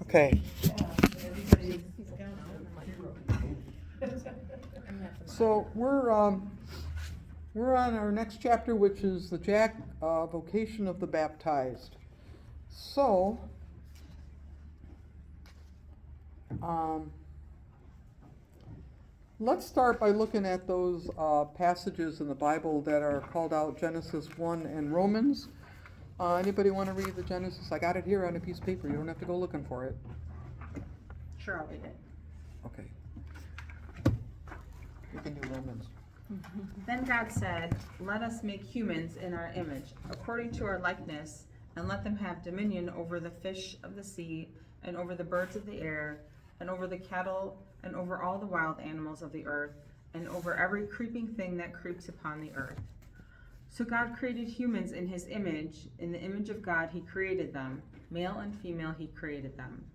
Okay. So we're on our next chapter, which is the vocation of the baptized. So, let's start by looking at those passages in the Bible that are called out, Genesis 1 and Romans. Anybody want to read the Genesis? I got it here on a piece of paper. You don't have to go looking for it. Sure, I'll read it. Okay. You can do Romans. Then God said, "Let us make humans in our image, according to our likeness, and let them have dominion over the fish of the sea, and over the birds of the air, and over the cattle, and over all the wild animals of the earth, and over every creeping thing that creeps upon the earth." So God created humans in his image. In the image of God he created them. Male and female he created them.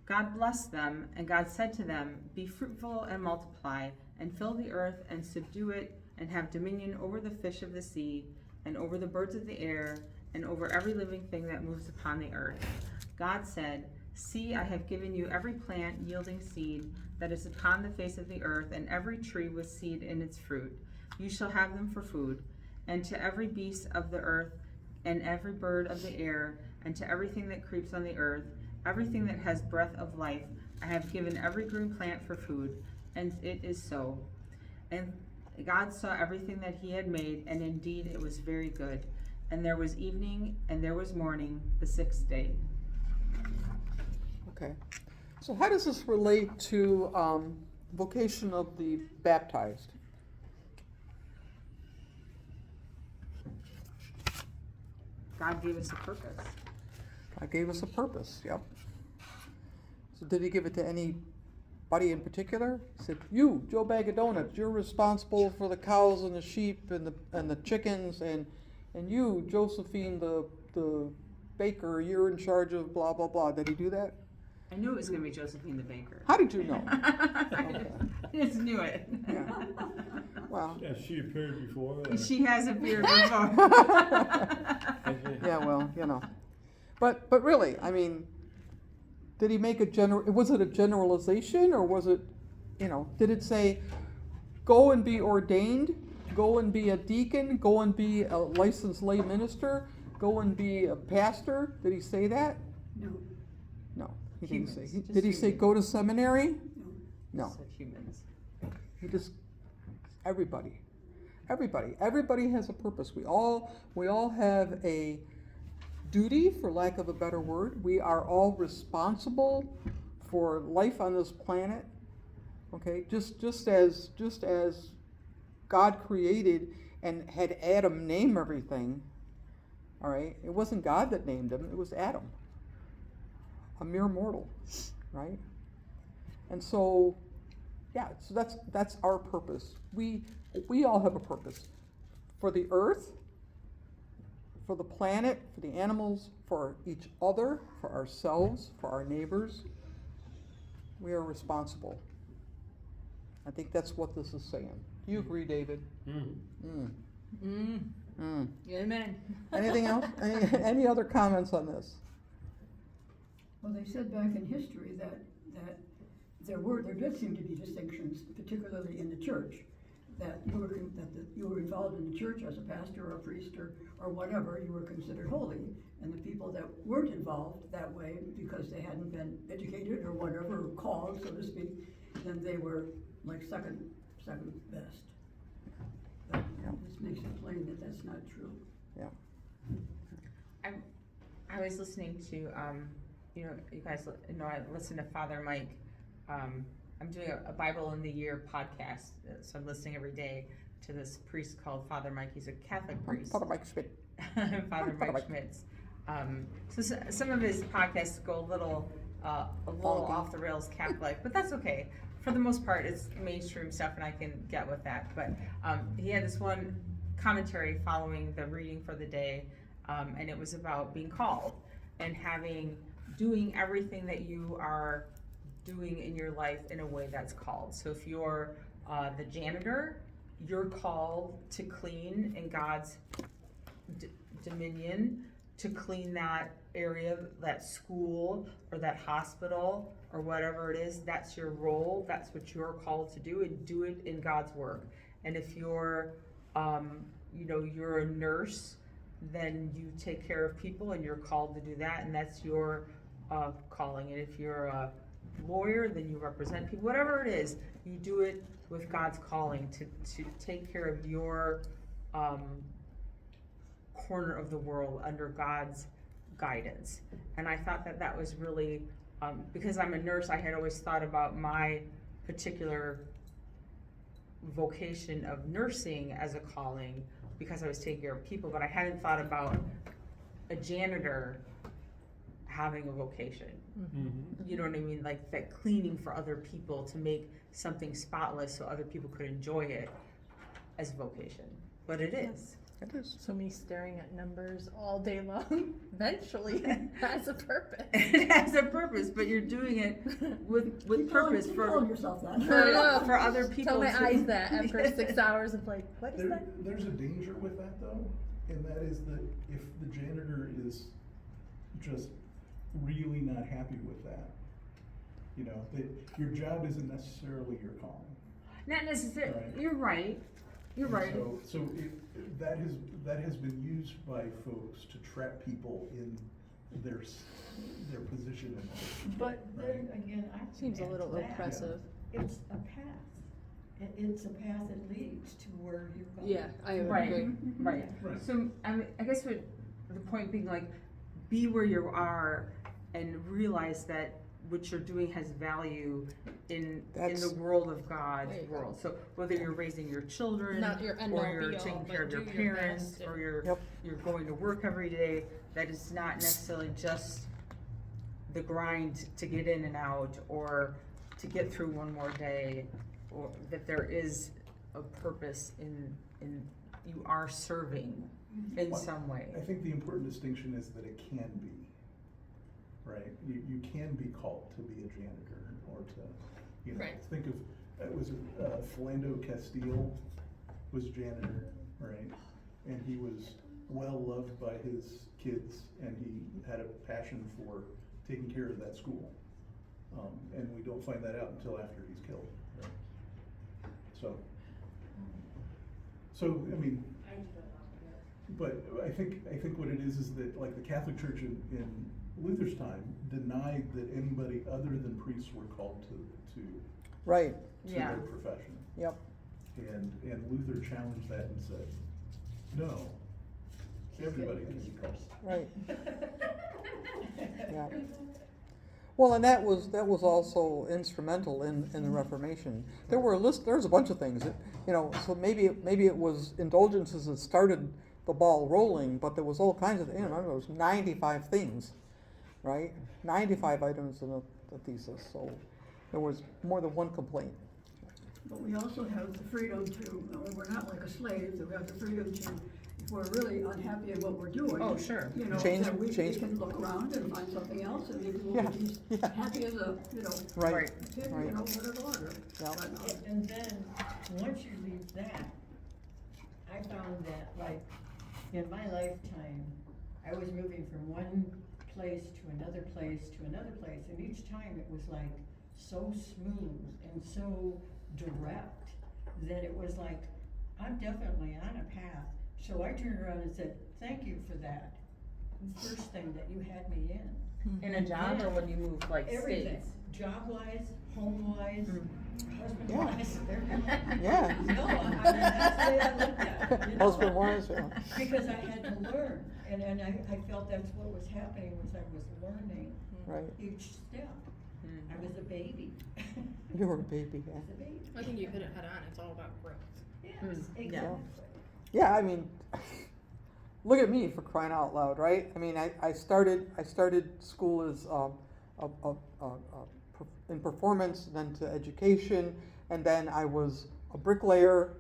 God blessed them, and God said to them, "Be fruitful and multiply, and fill the earth and subdue it, and have dominion over the fish of the sea, and over the birds of the air, and over every living thing that moves upon the earth." God said, "See, I have given you every plant yielding seed that is upon the face of the earth, and every tree with seed in its fruit. You shall have them for food. And to every beast of the earth, and every bird of the air, and to everything that creeps on the earth, everything that has breath of life, I have given every green plant for food." And it is so. And God saw everything that he had made, and indeed it was very good. And there was evening, and there was morning, the sixth day. Okay. So how does this relate to vocation of the baptized? God gave us a purpose. God gave us a purpose, yep. So did he give it to anybody in particular? He said, "You, Joe Bag of Donuts, you're responsible for the cows and the sheep and the chickens, and you, Josephine, the baker, you're in charge of blah, blah, blah." Did he do that? I knew it was going to be Josephine the baker. How did you know? I just knew it. Yeah. Wow. Has she appeared before? She has appeared before. Yeah, well, But really, I mean, did he make was it a generalization, or was it, did it say, go and be ordained, go and be a deacon, go and be a licensed lay minister, go and be a pastor? Did he say that? No. No, he Humans, didn't say. just Did he say humans. go to seminary? No. So humans. He just, everybody has a purpose. We all have a duty, for lack of a better word. We are all responsible for life on this planet. Okay, just as God created and had Adam name everything. All right, it wasn't God that named him; it was Adam, a mere mortal, right? And so, yeah, so that's our purpose. We all have a purpose for the earth, for the planet, for the animals, for each other, for ourselves, for our neighbors. We are responsible. I think that's what this is saying. Do you agree, David? Amen. Anything else? Any other comments on this? Well, they said back in history that there did seem to be distinctions, particularly in the church, that you were involved in the church as a pastor or a priest or whatever, you were considered holy, and the people that weren't involved that way because they hadn't been educated or whatever, or called, so to speak, then they were like second best. But this makes it plain that that's not true. Yeah. I was listening to, you guys know I listen to Father Mike. I'm doing a Bible in the Year podcast, so I'm listening every day to this priest called Father Mike. He's a Catholic priest. Father Mike Schmidt. Father Mike Schmitz. So some of his podcasts go a little off the rails Catholic, but that's okay. For the most part, it's mainstream stuff, and I can get with that. But he had this one commentary following the reading for the day, and it was about being called and doing everything that you are doing in your life in a way that's called. So if you're the janitor, you're called to clean in God's dominion to clean that area, that school, or that hospital, or whatever it is. That's your role, that's what you're called to do, and do it in God's work. And if you're, you're a nurse, then you take care of people and you're called to do that, and that's your calling. And if you're a lawyer, then you represent people. Whatever it is, you do it with God's calling to take care of your corner of the world under God's guidance. And I thought that was really, because I'm a nurse, I had always thought about my particular vocation of nursing as a calling because I was taking care of people, but I hadn't thought about a janitor having a vocation. You know what I mean? Like that cleaning for other people to make something spotless so other people could enjoy it as a vocation. But it is. It is. So me staring at numbers all day long eventually has a purpose. It has a purpose, but you're doing it with purpose Keep calling for yourself that. for other people. Tell my to- eyes that after 6 hours of like, what is that? There's a danger with that though, and that is that if the janitor is just really not happy with that, that your job isn't necessarily your calling. Not necessarily. Right. You're right. You're And right. So that has been used by folks to trap people in their position in life. But then again, I can Seems a add little to that. oppressive. It's a path. It's a path that leads to where you're going. Yeah, I would Right. agree. Right. Right. So I guess what the point being, like, be where you are and realize that what you're doing has value in That's- the world of God's There you go. world. So whether you're raising your children, Not your end or all you're be all, taking care of but your do your parents, best and- or you're Yep. going to work every day, that is not necessarily just the grind to get in and out, or to get through one more day, or that there is a purpose in you are serving in Well, some way. I think the important distinction is that it can be, right? You can be called to be a janitor or to, Right. think of, Philando Castile was janitor, right? And he was well loved by his kids and he had a passion for taking care of that school. And we don't find that out until after he's killed, right? So, I mean, but I think what it is that like the Catholic Church in Luther's time denied that anybody other than priests were called to Right. Yeah. their profession. Yep. And Luther challenged that and said, no, everybody can be called. Right. Yeah. Well, and that was also instrumental in the Reformation. There was a bunch of things that, so maybe it was indulgences that started the ball rolling, but there was all kinds of, there was 95 things, right? 95 items in the thesis, so there was more than one complaint. But we also have the freedom to, we're not like a slave, that we have the freedom to, if we're really unhappy at what we're doing. Oh, sure. Change- that we change- can look around and find something else and maybe we'll Yeah, be yeah. happy as a, Right. Right. kid, Right. whatever order. Yeah. But, And then, once you leave that, I found that, like, in my lifetime, I was moving from one place to another place to another place, and each time it was like so smooth and so direct that it was like, I'm definitely on a path. So I turned around and said, thank you for that, first thing that you had me in. In a job, or when you move like Everything, states? job-wise, home-wise, Yeah. husband-wise. Yeah. No, I mean, that's the way I looked at it, Husband wise, yeah. Because I had to learn, and I felt that's what was happening, was I was learning Right. each step. I was a baby. You were a baby, yeah. I was a baby. I think you hit it head on. It's all about growth. Yes, Yeah. exactly. Yeah, I mean, look at me for crying out loud, right? I mean, I started school as in performance, then to education, and then I was a bricklayer,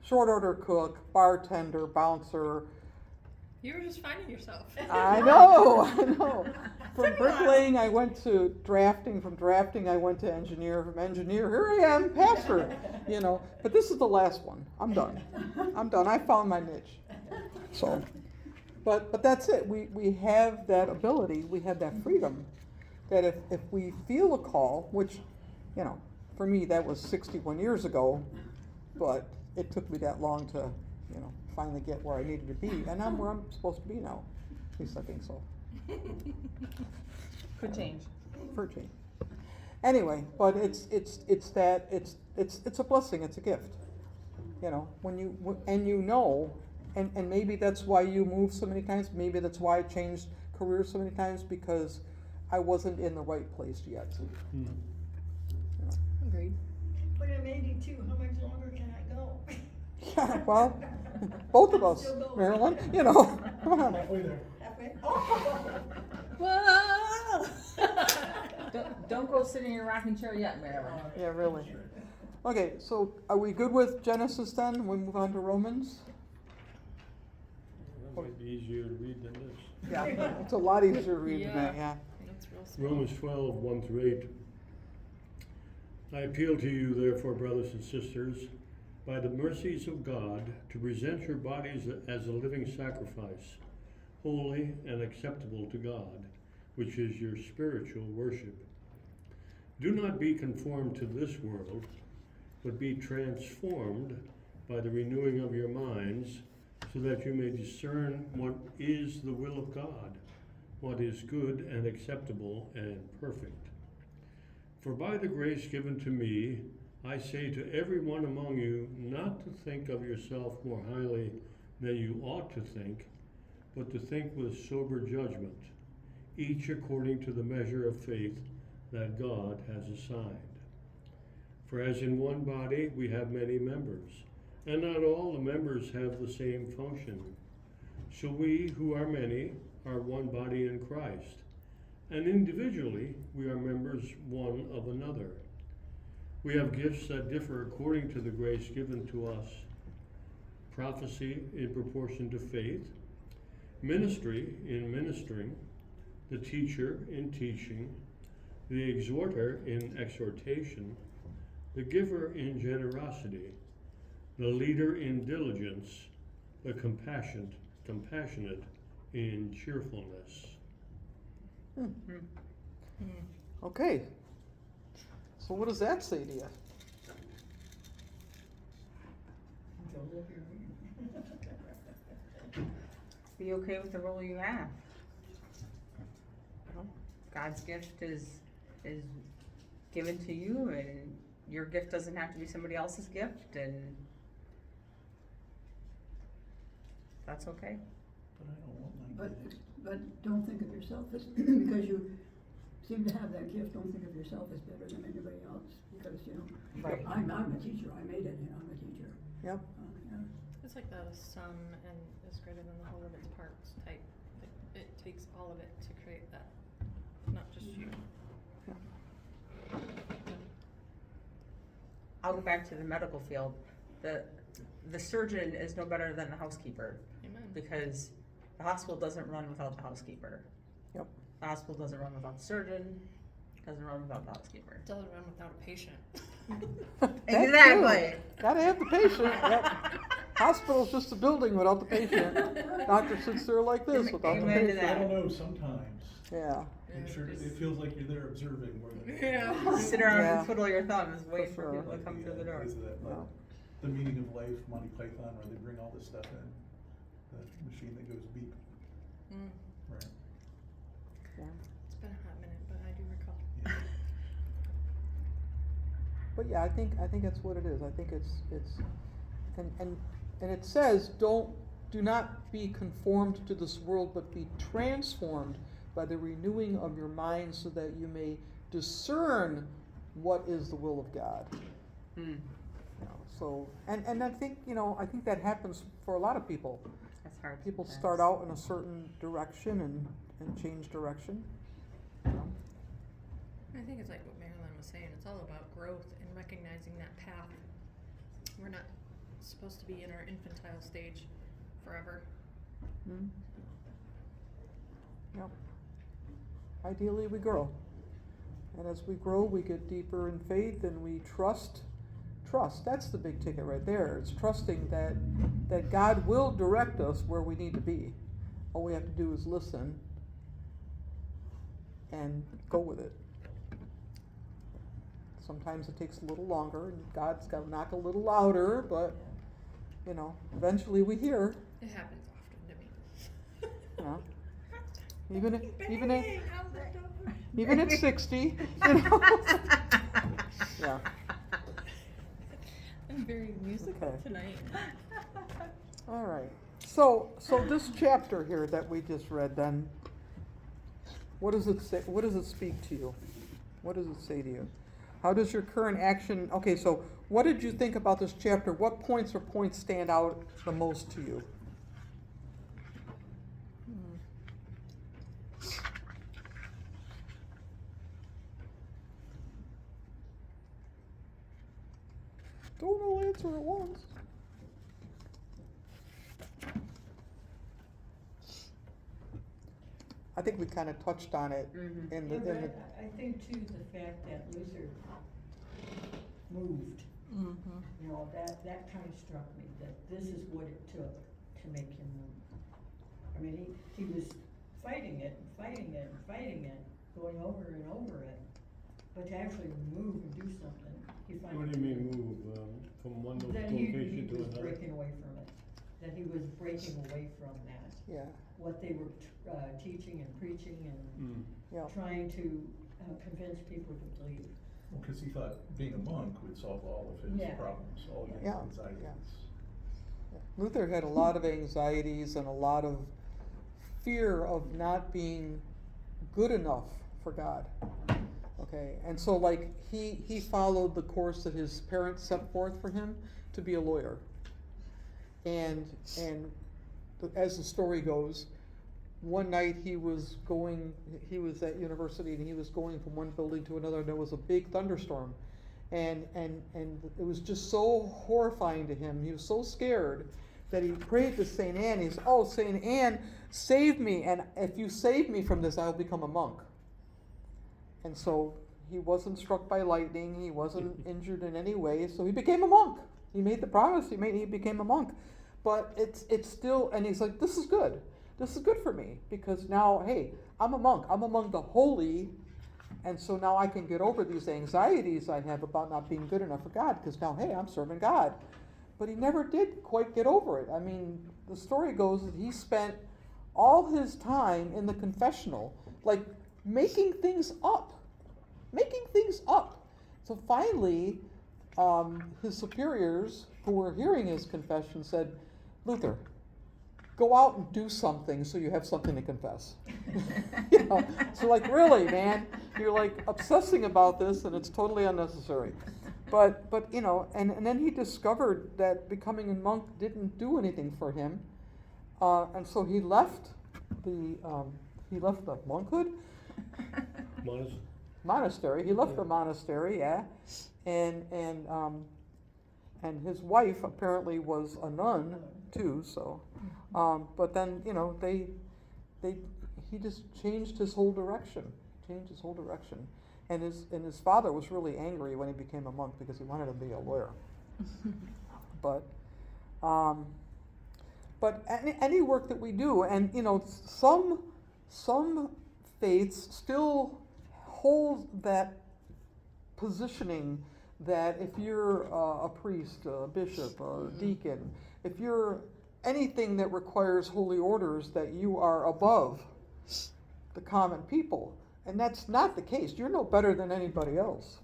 short order cook, bartender, bouncer. You were just finding yourself. I know. From bricklaying, I went to drafting. From drafting, I went to engineer. From engineer, here I am, pastor. But this is the last one. I'm done. I found my niche. So, But that's it, we have that ability, we have that freedom, that if we feel a call, which, you know, for me, that was 61 years ago, but it took me that long to, you know, finally get where I needed to be, and I'm where I'm supposed to be now, at least I think so. Could change. For a change. Anyway, but it's a blessing, it's a gift. You know, when you, and you know, and maybe that's why you moved so many times, maybe that's why I changed careers so many times, because I wasn't in the right place yet. Hmm. Agreed. But I'm 82, how much longer can I go? Yeah, well, both of us, Still going. Marilyn, you know, come on. Halfway there. Halfway? Whoa! Don't go sit in your rocking chair yet, Marilyn. Yeah, really. Okay, so are we good with Genesis then? We move on to Romans? That might be easier to read than this. Yeah, it's a lot easier to read than Yeah. that, yeah. That's real small. Romans 12, 1 through 8. I appeal to you, therefore, brothers and sisters, by the mercies of God, to present your bodies as a living sacrifice, holy and acceptable to God, which is your spiritual worship. Do not be conformed to this world, but be transformed by the renewing of your minds, so that you may discern what is the will of God, what is good and acceptable and perfect. For by the grace given to me, I say to every one among you not to think of yourself more highly than you ought to think, but to think with sober judgment, each according to the measure of faith that God has assigned. For as in one body we have many members, and not all the members have the same function. So we, who are many, are one body in Christ, and individually we are members one of another. We have gifts that differ according to the grace given to us: prophecy in proportion to faith, ministry in ministering, the teacher in teaching, the exhorter in exhortation, the giver in generosity, the leader in diligence, the compassionate in cheerfulness. Okay. So what does that say to you? Be okay with the role you have. God's gift is given to you, and your gift doesn't have to be somebody else's gift, and that's okay. But I don't want my But, gift. but don't think of yourself as, because you seem to have that gift, don't think of yourself as better than anybody else, because, you know, Right. I'm a teacher, I made it, you know, I'm a teacher. Yep. Yeah. It's like the sum and is greater than the whole of its parts type. It takes all of it to create that, not just you. I'll go back to the medical field. The surgeon is no better than the housekeeper, Amen. because the hospital doesn't run without the housekeeper. Yep. The hospital doesn't run without the surgeon, doesn't run without the housekeeper. It doesn't run without a patient. That Exactly. too. Gotta have the patient, yep. Hospital's just a building without the patient. Doctor sits there like this without the Amen to patient. I that. don't know, sometimes. Yeah, It sure, it feels like you're there observing more than. Yeah. Sit around Yeah. and twiddle your thumbs, waiting for sure. people to come through the door. Is that like Wow. the meaning of life, Monty Python, where they bring all this stuff in? The machine that goes beep, Mm. right? yeah. It's been a hot minute, but I do recall. Yeah. But yeah, I think that's what it is. I think it's and it says do not be conformed to this world, but be transformed by the renewing of your mind, so that you may discern what is the will of God. Hmm. You know, so and I think, you know, I think that happens for a lot of people. That's hard. People That's- start out in a certain direction and change direction. You know? I think it's like what Marilyn was saying. It's all about growth and recognizing that path. We're not supposed to be in our infantile stage forever. Mm. Yep. Ideally, we grow. And as we grow, we get deeper in faith, and we trust. Trust, that's the big ticket right there. It's trusting that God will direct us where we need to be. All we have to do is listen and go with it. Sometimes it takes a little longer, and God's got to knock a little louder, but, you know, eventually we hear, It happens often to me. you know. Even at 60, you know. Yeah. I'm very musical Okay. tonight. All right. So this chapter here that we just read, then, what does it say? What does it speak to you? What does it say to you? How does your current action? Okay, so what did you think about this chapter? What points stand out the most to you? Don't all answer at once. I think we kind of touched on it Mhm. in Yeah, the, but I think too, the fact that Luther moved, you know, that kind of struck me, that this is what it took to make him move. I mean, he was fighting it, going over and over it, but to actually move and do something, he finally. What do you mean move, from one That he location to was another? breaking away from it, that he was breaking away from that, yeah, what they were teaching and preaching and Mm. yeah. trying to convince people to believe. Well, cause he thought being a monk would solve all of his Yeah. problems, all of his Yeah. anxieties. Yeah. Luther had a lot of anxieties and a lot of fear of not being good enough for God. Okay, and so like he followed the course that his parents set forth for him to be a lawyer. And as the story goes, one night he was at university and he was going from one building to another, and there was a big thunderstorm. And it was just so horrifying to him. He was so scared that he prayed to St. Anne. He said, "Oh, St. Anne, save me, and if you save me from this, I'll become a monk." And so he wasn't struck by lightning, he wasn't injured in any way, so he became a monk. He made the promise, he became a monk. But it's still, and he's like, this is good. This is good for me, because now, hey, I'm a monk. I'm among the holy, and so now I can get over these anxieties I have about not being good enough for God, because now, hey, I'm serving God. But he never did quite get over it. I mean, the story goes that he spent all his time in the confessional, like making things up. So finally, his superiors who were hearing his confession said, "Luther, go out and do something so you have something to confess." You know, so like, really, man, you're like obsessing about this and it's totally unnecessary. But you know, and then he discovered that becoming a monk didn't do anything for him, and so he left the monkhood. Monastery. He left the monastery, yeah, and his wife apparently was a nun too. So, but then you know he just changed his whole direction. And his father was really angry when he became a monk because he wanted to be a lawyer. But any work that we do, and you know, some faiths still hold that positioning that if you're a priest, a bishop, a deacon, if you're anything that requires holy orders, that you are above the common people. And that's not the case. You're no better than anybody else,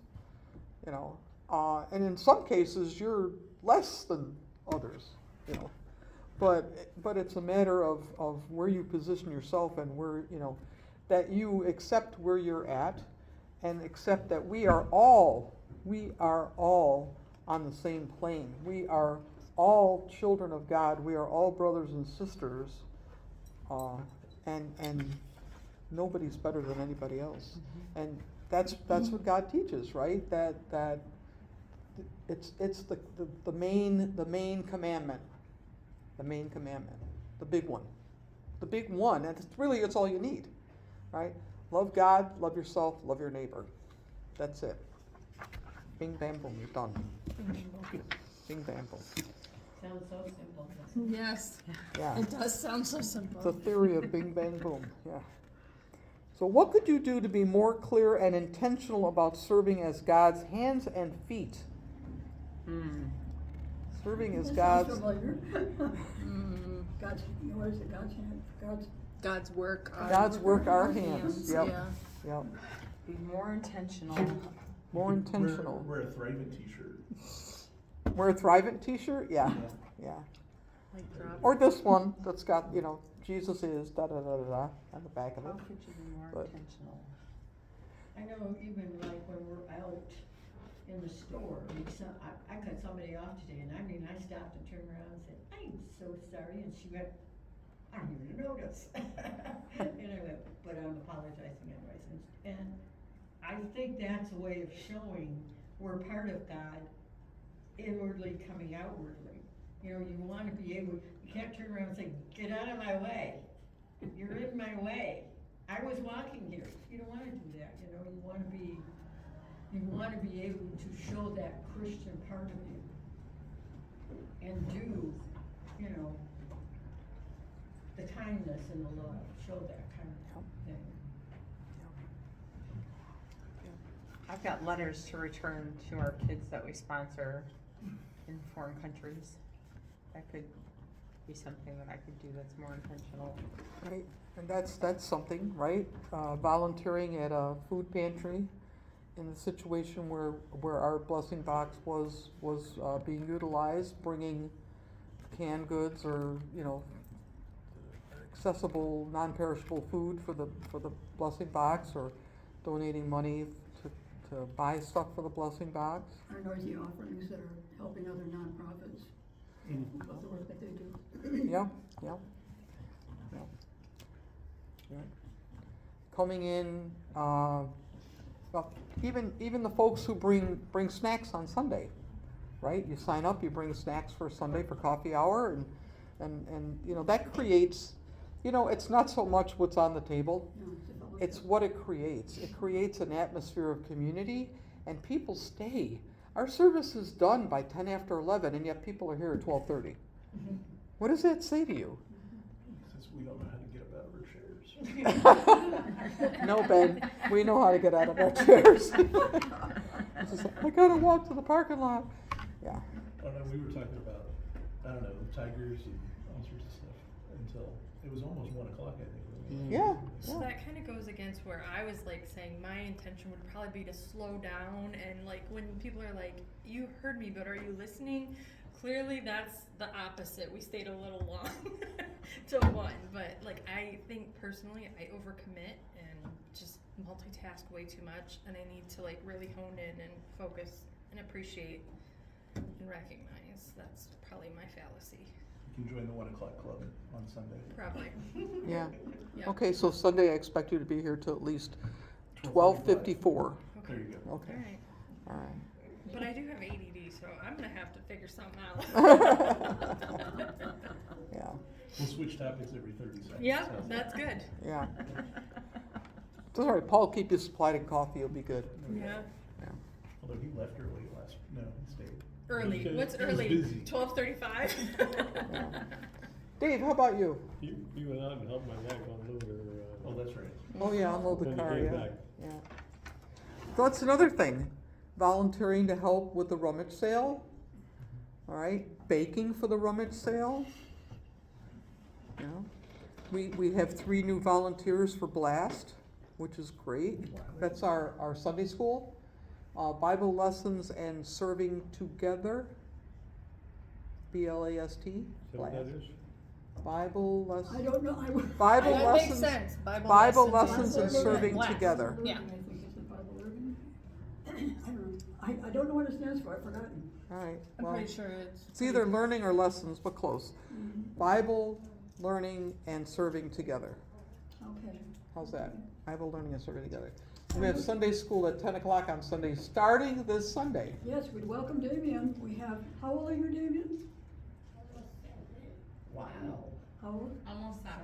you know. And in some cases, you're less than others, you know. But it's a matter of where you position yourself and where, you know, that you accept where you're at and accept that we are all on the same plane. We are all children of God. We are all brothers and sisters, and nobody's better than anybody else. And that's what God teaches, right? That it's the main commandment, the big one, and it's all you need, right? Love God, love yourself, love your neighbor. That's it. Bing, bam, boom, you're done. Bing, bam, boom. Sounds so simple. doesn't it? Yes, Yeah. it does sound so It's a simple. theory of bing, bang, boom, yeah. So what could you do to be more clear and intentional about serving as God's hands and feet? Serving as That God's, sounds familiar. Mm, God's, what is it, God's hand, God's, God's work. God's work, our hands, yep, Yeah. yep. Be more intentional. More intentional. Wear a Thrivent t-shirt. Wear a Thrivent t-shirt, yeah, yeah. Like drop. Or this one that's got, Jesus is da-da-da-da-da on the back of How it. could you be more But- intentional? I know even like when we're out in the store, like I cut somebody off today, and I mean, I stopped and turned around and said, I'm so sorry, and she went, I didn't even notice. And I went, but I'm apologizing anyways, and I think that's a way of showing we're part of God, inwardly coming outwardly. You wanna be able, you can't turn around and say, get out of my way, you're in my way. I was walking here. You don't wanna do that, you wanna be able to show that Christian part of you. And do, the kindness and the love, show that kind of thing. I've got letters to return to our kids that we sponsor in foreign countries. That could be something that I could do that's more intentional. Right, and that's something, right? Volunteering at a food pantry in the situation where our blessing box was being utilized, bringing canned goods or, accessible, non-perishable food for the blessing box, or donating money to buy stuff for the blessing box. our noisy offerings that are helping other nonprofits, about the work that they do. Yeah, yeah. Yeah. Coming in, well, even the folks who bring snacks on Sunday, right? You sign up, you bring snacks for Sunday for coffee hour, and that creates, it's not so much what's on the table, No, it's a fellowship. it's what it creates. It creates an atmosphere of community, and people stay. Our service is done by 10 after 11, and yet people are here at 12:30. What does that say to you? Since we don't know how to get up out of our chairs. No, Ben, we know how to get out of our chairs. It's just like, I gotta walk to the parking lot. Yeah, Oh no, we were talking about, I don't know, tigers and all sorts of stuff until, it was almost 1 o'clock, I think. when we- yeah, So yeah. that kind of goes against where I was like saying my intention would probably be to slow down, and like when people are like, you heard me, but are you listening? Clearly that's the opposite. We stayed a little long to one, but like I think personally I overcommit and just multitask way too much, and I need to like really hone in and focus and appreciate and recognize. That's probably my fallacy. You can join the 1 o'clock club on Sunday. Probably. Yeah. Yeah. Okay, so Sunday I expect you to be here till at least 12:54. There you go. Okay, Alright. all right. But I do have ADD, so I'm gonna have to figure something out. Yeah, We'll switch topics every 30 seconds. Yeah, How's that? that's good. yeah. It's all right, Paul, keep you supplied in coffee, it'll be good. Yeah. Although he left early no, he stayed. Early. Okay. What's He was early? busy. 12:35. Dave, how about you? You went out and helped my wife unload her. Oh, that's right. Oh, yeah, unload the When you car, came yeah. back. Yeah. So that's another thing, volunteering to help with the rummage sale, all right, baking for the rummage sale. You know, we have 3 new volunteers for Blast, which is great. That's our Sunday school, Bible lessons and serving together, BLAST, Is that what that is? Bible I lessons, don't know, Bible That makes lessons, sense. Bible lessons lessons and Bible serving Blast. together. Yeah. I think it's the Bible Urban. I don't know, I don't know what it stands for, I've forgotten. All right, I'm well, pretty sure it's. it's either learning or lessons, but close. Bible, learning, and serving together. Okay. How's that? Bible, learning, and serving together. We have Sunday school at 10 o'clock on Sunday, starting this Sunday. Yes, we'd welcome Damien. We have, how old are you, Damien? Wow. How old? Almost 7.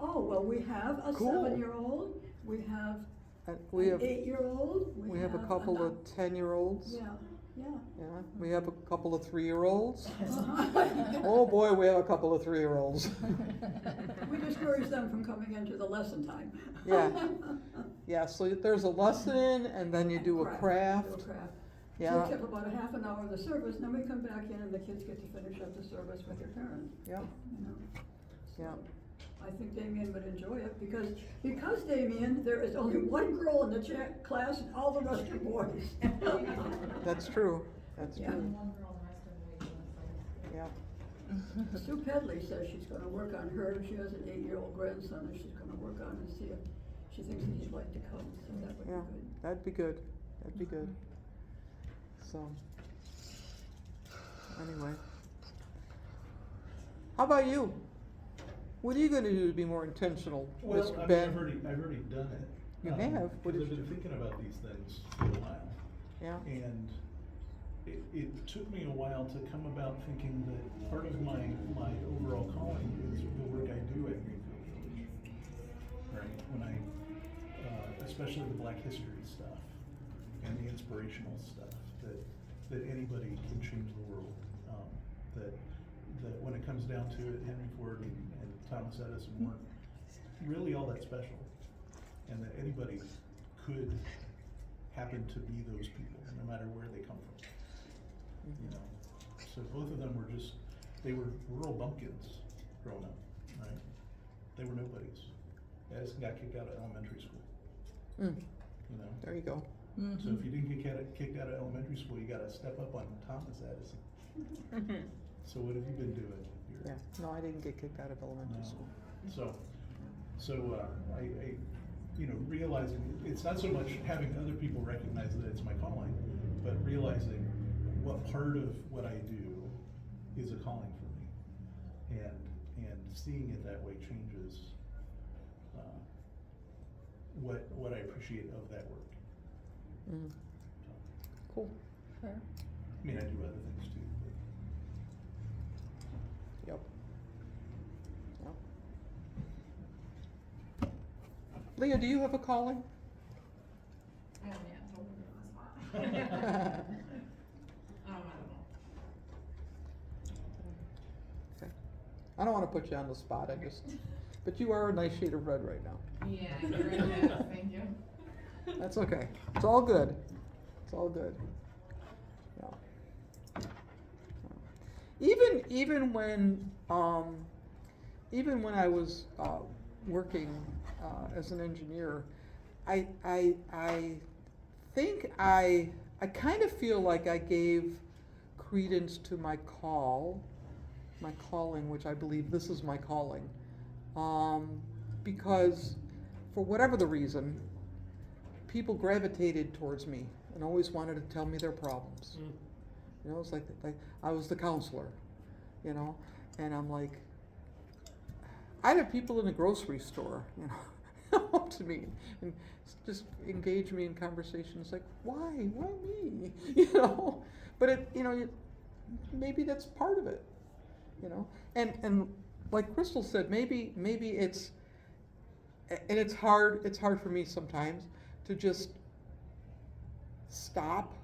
Oh, well, we have a Cool. 7-year-old, we have We an have 8-year-old, we have a couple of 10-year-olds. Yeah, Yeah. Yeah, we have a couple of 3-year-olds. Oh boy, we have a couple of 3-year-olds. We discourage them from coming into the lesson time. Yeah. Yeah, so there's a lesson and then you do a Do a craft. craft. So Yeah, except about a half an hour of the service, then we come back in and the kids get to finish up the service with their parents, yeah, you know? yeah. I think Damien would enjoy it because Damien, there is only one girl in the class and all the rest are boys. That's true, that's Yeah. true, yeah. Sue Pedley says she's gonna work on her, she has an 8-year-old grandson that she's gonna work on and see if she thinks that he'd like to come, so that would be Yeah, good. that'd be good, that'd be good. So, anyway. How about you? What are you gonna do to be more intentional, Well, Mr. I mean, Ben? I've already done it. You have? What Because did I've you been do? thinking about these things for a while. Yeah, And it took me a while to come about thinking that part of my overall calling is the work I do at Greenfield Village. Right? When I, especially the Black history stuff and the inspirational stuff that anybody can change the world. That when it comes down to it, Henry Ford and Thomas Edison weren't really all that special. And that anybody could happen to be those people, no matter where they come from. You know, so both of them they were rural bumpkins growing up, right? They were nobodies. Edison got kicked out of elementary school, mm, you know? there you go. So if you didn't get kicked out of elementary school, you gotta step up on Thomas Edison. So what have you been doing? Yeah, no, I didn't get kicked out of elementary No. school. So I, you know, realizing it's not so much having other people recognize that it's my calling, but realizing what part of what I do is a calling for me, and seeing it that way changes what I appreciate of that work. Mm, So, cool, I mean, I do other things too. yep. Yep. Leah, do you have a calling? Oh, yeah, totally on the spot. I don't know. Okay. I don't wanna put you on the spot, but you are a nice shade of red right now. Yeah, you're right, thank you. That's okay. It's all good. It's all good. Yeah. Even when I was working as an engineer, I think I kind of feel like I gave credence to my calling, which I believe this is my calling, because for whatever the reason, people gravitated towards me and always wanted to tell me their problems. Mm. You know, it's like I was the counselor, you know, and I'm like, I'd have people in the grocery store, you know, come up to me and just engage me in conversations like, why me, you know? But it, you know, maybe that's part of it, you know, and like Crystal said, maybe it's, and it's hard for me sometimes to just stop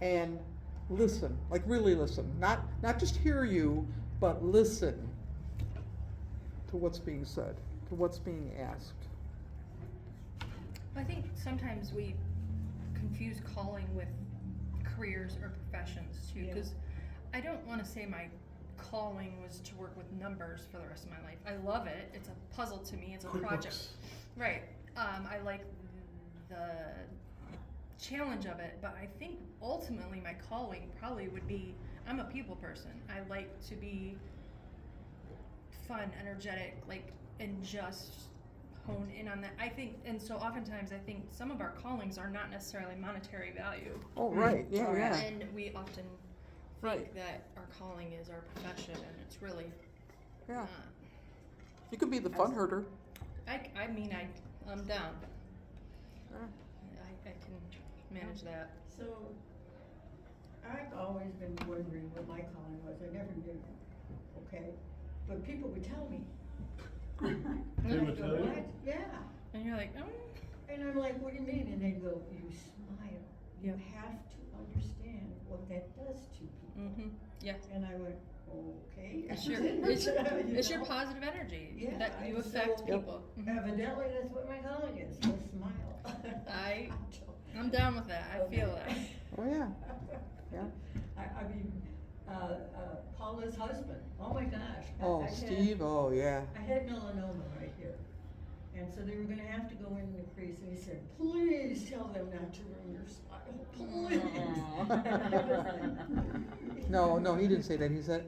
and listen, like really listen, not just hear you, but listen to what's being said, to what's being asked. I think sometimes we confuse calling with careers or professions too, Yeah. because I don't want to say my calling was to work with numbers for the rest of my life. I love it. It's a puzzle to me. It's a project. QuickBooks. Right. I like the challenge of it, but I think ultimately my calling probably would be, I'm a people person. I like to be fun, energetic, and just hone in on that. I think, and so oftentimes I think some of our callings are not necessarily monetary value. Oh, right, yeah. And we often think Right. that our calling is our profession, and it's really Yeah. not. You could be the fun herder. I mean, I'm down. Yeah. I can manage that. So, I've always been wondering what my calling was, I never knew, okay? But people would tell me. They And would I go, tell you? what? Yeah, And you're like, and I'm like, what do you mean? And they'd go, you smile, you have to. understand what that does to people. Mm-hmm. Yeah. And I went, okay. It's your, You it's your know? positive energy Yeah, that you and affect so- people. Mhm. Evidently, that's what my calling is, to smile. I'm down with that. I feel that. Oh, yeah. Yeah. I mean, Paula's husband, oh my gosh. Oh, I had- Steve, oh, yeah. I had melanoma right here. And so they were gonna have to go in the crease, and he said, please tell them not to ruin your smile, please. No, he didn't say that. He said,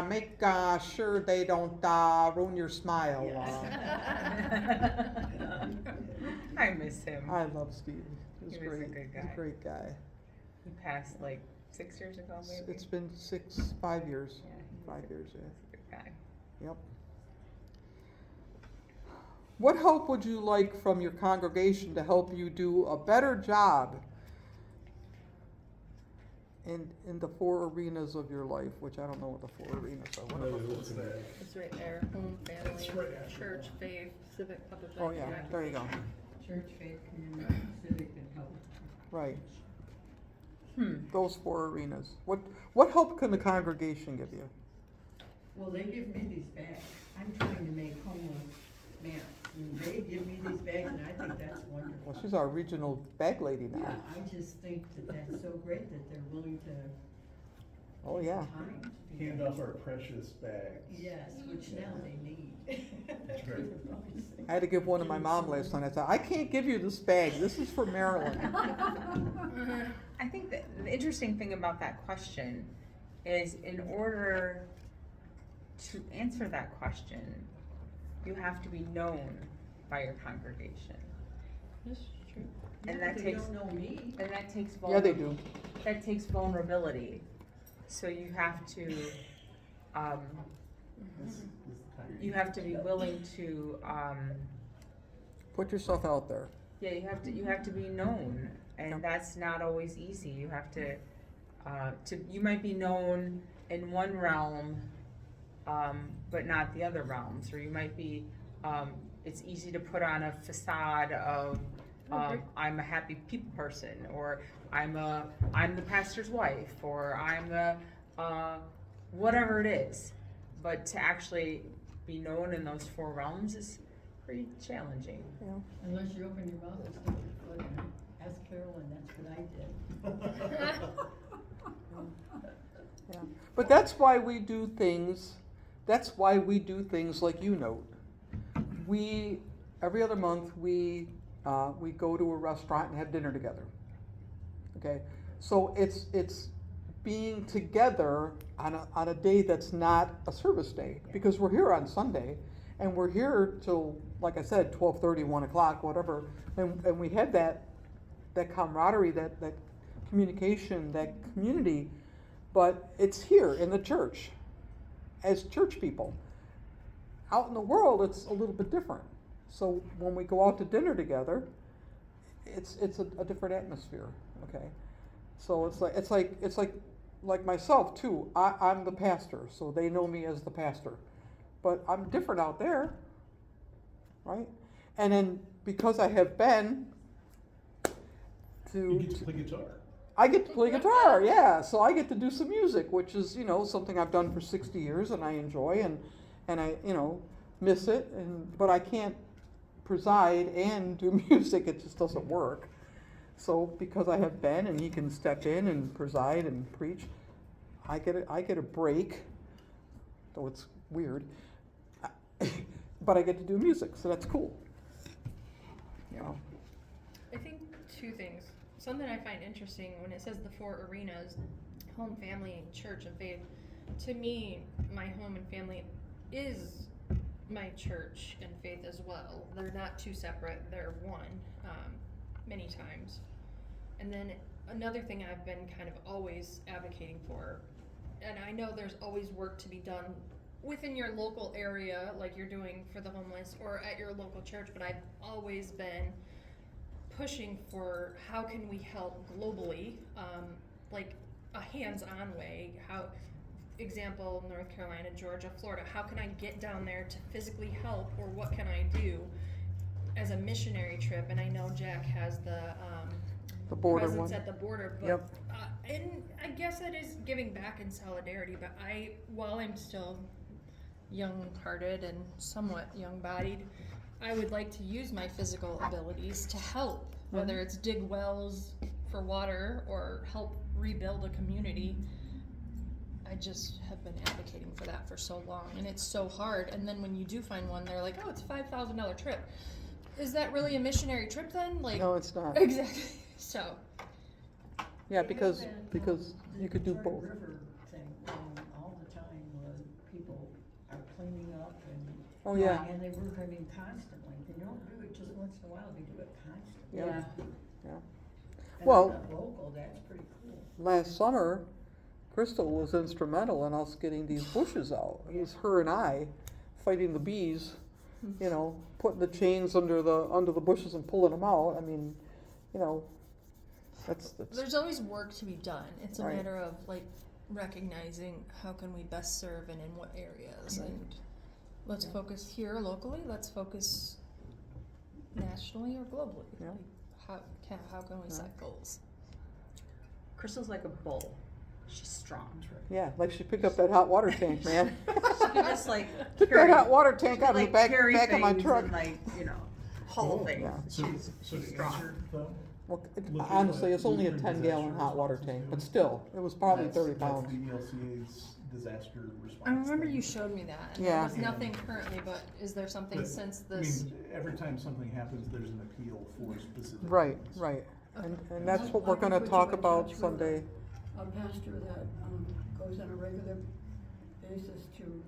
make sure they don't ruin your smile. I miss him. I love Steve. He was He was a great. good He's guy. a great guy. He passed like 6 years ago, maybe. It's been 5 years. Yeah, 5 years, yeah. he's a good guy. Yep. What help would you like from your congregation to help you do a better job in the 4 arenas of your life, which I don't know what the 4 arenas are. What are the- What's that? It's right there. Home, family, It's right after church, that. faith, civic, public life. Oh, yeah, there you go. Church, faith, community, civic, and health. Right, Hmm. those 4 arenas. What help can the congregation give you? Well, they give me these bags. I'm trying to make homeless masks, and they give me these bags, and I think that's wonderful. Well, she's our regional bag lady Yeah, now. I just think that that's so great that they're willing to Oh, yeah. take the time to do Hand that. off our precious bags. Yes, which now they need. That's right. I had to give one to my mom last night. I said, I can't give you this bag. This is for Marilyn. I think that the interesting thing about that question is in order to answer that question, you have to be known by your congregation. That's true. And Yeah, that but they takes- don't know me. And that takes Yeah, they do. That takes vulnerability. So you have to, you have to be willing to, Put yourself out there. yeah, you have to be known, and Yep. that's not always easy. You have to, you might be known in one realm, but not the other realms, or you might be, it's easy to put on a facade of, I'm a happy people person, or I'm the pastor's wife, or I'm the, whatever it is. But to actually be known in those 4 realms is pretty challenging. Unless you open your mouth and stick your foot in. Ask Carolyn, that's what I did. Yeah. But that's why we do things, like you note. Every other month, we go to a restaurant and have dinner together. Okay? So it's being together on a day that's not a service day, because we're here on Sunday, and we're here till, like I said, 12:30, 1 o'clock, whatever, and we had that camaraderie, that communication, that community, but it's here in the church, as church people. Out in the world, it's a little bit different. So when we go out to dinner together, it's a different atmosphere, okay? So it's like myself too. I'm the pastor, so they know me as the pastor, but I'm different out there, right? And then because I have Ben You get to play guitar. I get to play guitar, yeah. So I get to do some music, which is, something I've done for 60 years and I enjoy, and I, miss it, but I can't preside and do music. It just doesn't work. So because I have Ben and he can step in and preside and preach, I get a break, though it's weird. But I get to do music, so that's cool. I think 2 things. Something I find interesting when it says the 4 arenas, home, family, church, and faith. To me, my home and family is my church and faith as well. They're not 2 separate, they're one, many times. And then another thing I've been kind of always advocating for, and I know there's always work to be done within your local area, like you're doing for the homeless, or at your local church, but I've always been pushing for how can we help globally, like a hands-on way. Example, North Carolina, Georgia, Florida, how can I get down there to physically help, or what can I do as a missionary trip? And I know Jack has the The border presence one. at the border, but Yep. And I guess it is giving back in solidarity, but while I'm still young-hearted and somewhat young-bodied, I would like to use my physical abilities to help, whether it's dig wells for water or help rebuild a community. I just have been advocating for that for so long, and it's so hard. And then when you do find one, they're like, "Oh, it's a $5,000 trip." Is that really a missionary trip then? Like, No, it's not. exactly. So, Yeah, They because, have that, because the you could do Jordan both. River thing going all the time where people are cleaning up and. Oh, yeah. And they work, I mean, constantly. They don't do it just once in a while, they do it constantly. Yeah. Yeah. And Well- it's not local, that's pretty cool. Last summer, Crystal was instrumental in us getting these bushes out. It was her and I fighting the bees, you know, putting the chains under the bushes and pulling them out. I mean, you know, that's there's always work to be done. It's a Right. matter of like recognizing how can we best serve and in what areas. And let's focus here locally. Let's focus nationally or globally. Yeah. Like, how can we set goals? Crystal's like a bull. She's strong. yeah, like she picked up that hot water tank, man. She could just like Took that carry, hot water tank out of the like back carry of my things truck. and like, haul things. Yeah. So, She's so to strong. answer though, Well, Look at honestly, what it's only a Lutheran 10-gallon disaster hot water response tank, is but doing. still, it was probably that's 30 pounds. the ELCA's disaster response. I remember thing. you showed me that. And Yeah. There was nothing currently, but is there something But, since I this? mean, every time something happens, there's an appeal for specific. Right, things. right. And I- that's what I we're can gonna put you talk in about touch with Sunday. A pastor that goes on a regular basis to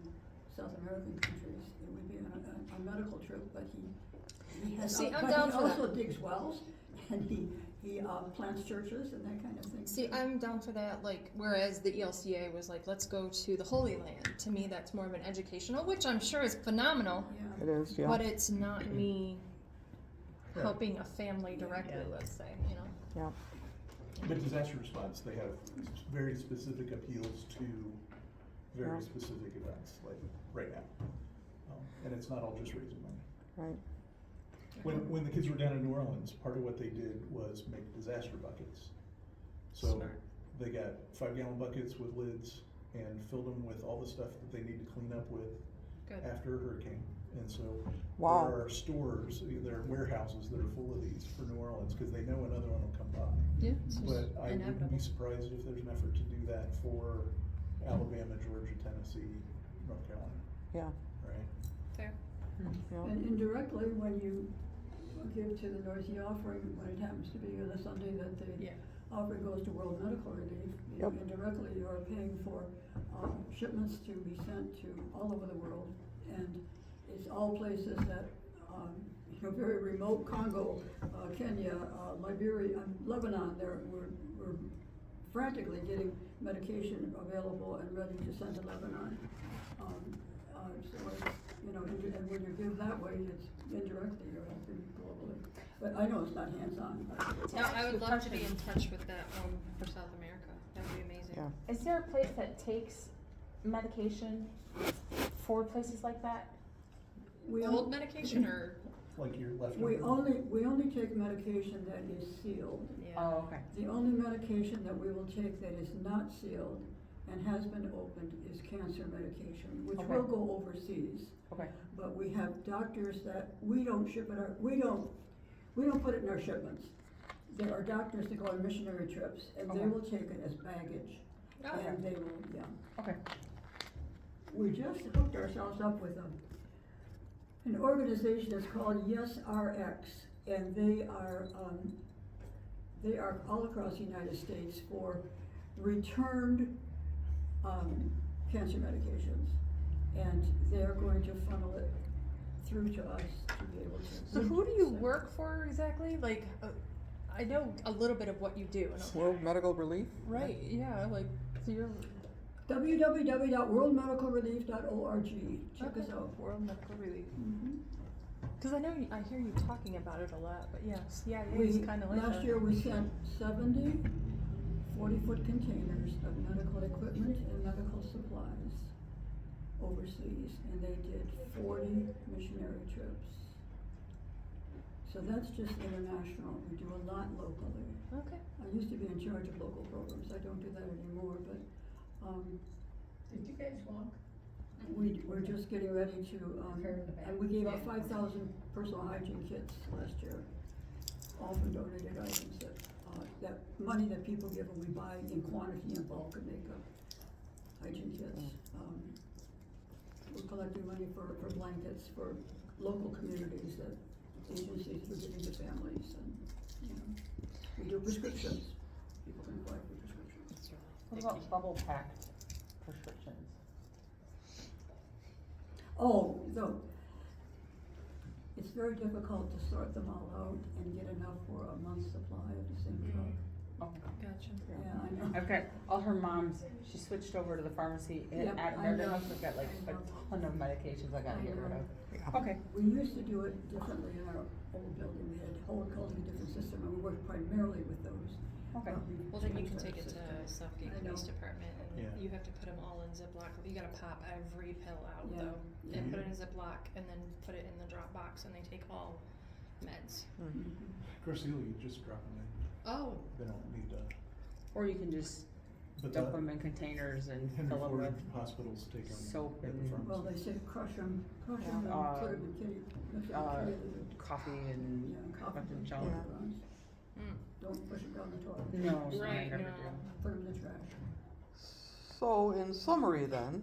South American countries. It would be a medical trip, but he has, See, I'm but down he for that. also digs wells, and he plants churches and that kind of thing. See, too. I'm down for that. Like, whereas the ELCA was like, let's go to the Holy Land. To me, that's more of an educational, which I'm sure is phenomenal. Yeah. It is, yeah. But it's not me Right. helping a family directly, Yeah. let's say, you know. Yeah, But disaster response, they have very specific appeals to very Yeah. specific events, like right now. And it's not all just raising money. right. When the kids were down in New Orleans, part of what they did was make disaster buckets. So Smart. they got 5-gallon buckets with lids and filled them with all the stuff that they need to clean up with Good. after a hurricane. And so Wow. there are stores, there are warehouses that are full of these for New Orleans, because they know another one will come by. Yeah, it's just But I wouldn't inevitable. be surprised if there's an effort to do that for Alabama, Georgia, Tennessee, North Carolina, Yeah, right? Fair. yeah. And indirectly, when you give to the Noisy Offering, when it happens to be on a Sunday that the Yeah. offering goes to World Medical Relief, you Yep. indirectly you are paying for shipments to be sent to all over the world. And it's all places that, very remote, Congo, Kenya, Liberia, Lebanon, we're frantically getting medication available and ready to send to Lebanon. So it's, and when you give that way, it's indirectly you're helping globally. But I know it's not hands-on. but- No, I would love to be in touch with that one for South America. That would be amazing. Yeah. Is there a place that takes medication for places like that? We Old on- medication or? Like your leftover. we only take medication that is sealed. Yeah. Okay. The only medication that we will take that is not sealed and has been opened is cancer medication, which Okay. will go overseas. Okay. But we have doctors that, we don't ship it, we don't put it in our shipments. There are doctors that go on missionary trips, and they Okay. will take it as baggage, Okay. and they will, yeah. Okay. We just hooked ourselves up with an organization that's called YesRx, and they are all across the United States for returned, cancer medications. And they're going to funnel it through to us to be able to. So who do you work for exactly? Like, I know a little bit of what you do. And World Medical Relief? right, yeah, like, so you're. www.worldmedicalrelief.org. Check us out. World Medical Relief. Mhm. Because I hear you talking about it a lot, but yeah, CIA We, is kind of like last that. year we sent 70 40-foot containers of medical equipment and medical supplies overseas, and they did 40 missionary trips. So that's just international. We do a lot locally. Okay. I used to be in charge of local programs. I don't do that anymore, but, Did you guys walk? we're just getting ready to, Her in the back. and we gave out Yeah. 5,000 personal hygiene kits last year, all from donated items that money that people give when we buy in quantity in bulk and make up hygiene kits. We're collecting money for blankets for local communities that agencies were giving to families and, we do prescriptions. People can apply for prescriptions. What about bubble pack prescriptions? Oh, it's very difficult to sort them all out and get enough for a month's supply of the same drug. Oh, Gotcha. Yeah, I know. I've got all her moms, she switched over to the pharmacy Yep, at I Northern know. House, we've got like I a know. ton of medications I gotta I get rid know. of. Yeah. Okay, We used to do it differently in our old building. We had a whole totally different system and we worked primarily with those. okay. We've Well, then you changed can our take it to system. Southgate I know. Police Department and Yeah. you have to put them all in Ziploc. You gotta pop every pill out Yeah. though. And Yeah. put it in a Ziploc and then put it in the drop box and they take all meds. Mhm. Of course, you just drop them in, Oh, they don't need to, Or you can just but dump the them in containers and Henry fill them Ford with hospitals take them soap at the and- pharmacy. Well, they say crush them and put them in kitty, mix them uh, in kitty. coffee and Yeah, a coffee bunch of and junk. sugar runs. mm. Don't push it down the toilet. No, so I Right, never no. do. Put them in the trash. So in summary then,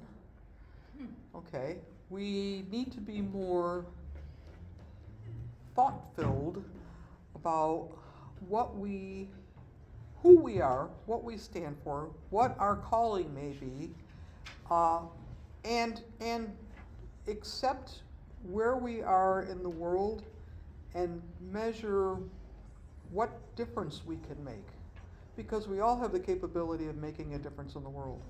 Hmm. okay, we need to be more thought-filled about who we are, what we stand for, what our calling may be, and accept where we are in the world and measure what difference we can make. Because we all have the capability of making a difference in the world.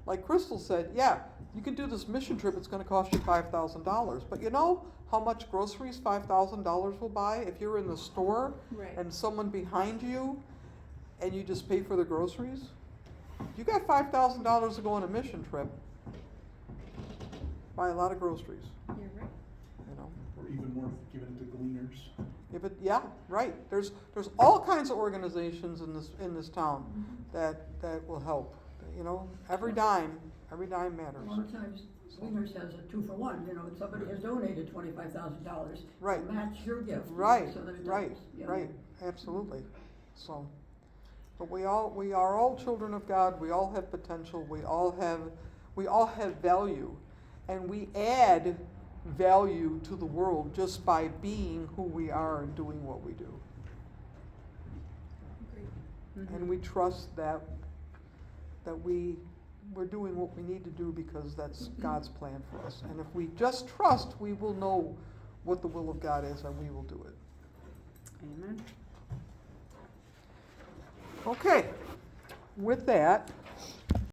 Like Crystal said, yeah, you can do this mission trip, it's gonna cost you $5,000. But you know how much groceries $5,000 will buy if you're in the store Right. and someone behind you and you just pay for the groceries? You got $5,000 to go on a mission trip, buy a lot of groceries, You're right. you know? Or even more, giving it to gleaners. Yeah, right. There's all kinds of organizations in this town that will help. You know, every dime A matters. lot of times, Wieners has a 2-for-1, somebody has donated $25,000. Right. To match your gift. Right, So that it right, doubles, yeah. right, absolutely. So, but we are all children of God. We all have potential. We all have value, and we add value to the world just by being who we are and doing what we do. Great. And we trust that we're doing what we need to do because that's God's plan for us. And if we just trust, we will know what the will of God is and we will do it. Amen. Okay, with that,